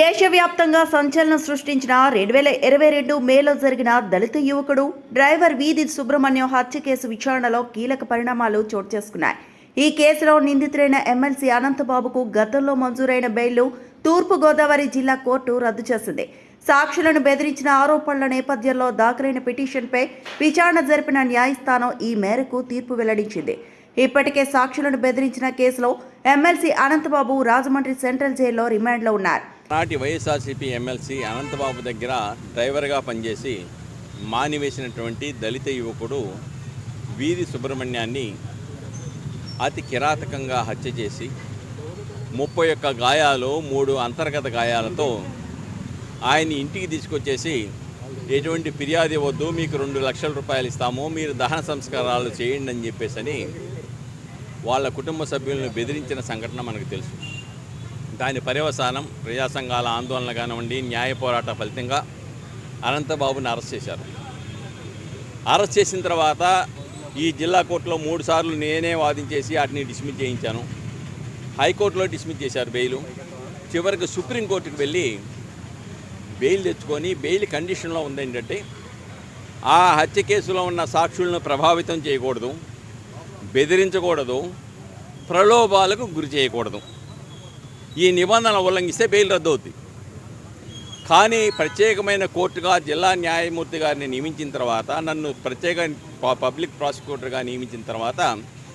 దేశవ్యాప్తంగా సంచలనం సృష్టించిన 2022 మేలో జరిగిన దళిత యువకుడు డ్రైవర్ వీధి సుబ్రహ్మణ్యం హత్య కేసు విచారణలో కీలక పరిణామాలు చోటు చేసుకున్నాయి. ఈ కేసులో నిందితుడైన ఎమ్మెల్సీ అనంతబాబుకు గతంలో మంజూరైన బెయిల్ను తూర్పుగోదావరి జిల్లా కోర్టు రద్దు చేసింది. సాక్షులను బెదిరించిన ఆరోపణల నేపథ్యంలో దాఖలైన పిటిషన్పై విచారణ జరిపిన న్యాయస్థానం ఈ మేరకు తీర్పు వెల్లడించింది. ఇప్పటికే సాక్షులను బెదిరించిన కేసులో ఎమ్మెల్సీ అనంతబాబు రాజమండ్రి సెంట్రల్ జైల్లో రిమాండ్లో ఉన్నారు. నాటి వైఎస్ఆర్సీపీ ఎమ్మెల్సీ అనంతబాబు దగ్గర డ్రైవర్గా పనిచేసి మానివేసినటువంటి దళిత యువకుడు వీధి సుబ్రహ్మణ్యాన్ని అతి కిరాతకంగా హత్య చేసి 31 గాయాలు 3 అంతర్గత గాయాలతో ఆయన ఇంటికి తీసుకొచ్చేసి ఎటువంటి ఫిర్యాదు ఇవ్వద్దు, మీకు 2 లక్షల రూపాయలు ఇస్తాము, మీరు దహన సంస్కారాలు చేయండి అని చెప్పేసి వాళ్ళ కుటుంబ సభ్యులను బెదిరించిన సంఘటన మనకు తెలుసు. దాని పర్యవసానం ప్రజా సంఘాల ఆందోళన కానివ్వండి, న్యాయ పోరాట ఫలితంగా అనంతబాబుని అరెస్ట్ చేశారు. అరెస్ట్ చేసిన తర్వాత ఈ జిల్లా కోర్టులో 3 సార్లు నేనే వాదించేసి వాటిని డిస్మిస్ చేయించాను. హైకోర్టులో డిస్మిస్ చేశారు బెయిలు. చివరికి సుప్రీంకోర్టుకు వెళ్ళి బెయిల్ తెచ్చుకొని బెయిల్ కండిషన్లో ఉందేంటంటే ఆ హత్య కేసులో ఉన్న సాక్షులను ప్రభావితం చేయకూడదు, బెదిరించకూడదు, ప్రలోభాలకు గురి చేయకూడదు. ఈ నిబంధన ఉల్లంఘిస్తే బెయిల్ రద్దు అవుతుంది. కానీ ప్రత్యేకమైన కోర్టుగా జిల్లా న్యాయమూర్తి గారిని నియమించిన తర్వాత, నన్ను ప్రత్యేక పబ్లిక్ ప్రాసిక్యూటర్గా నియమించిన తర్వాత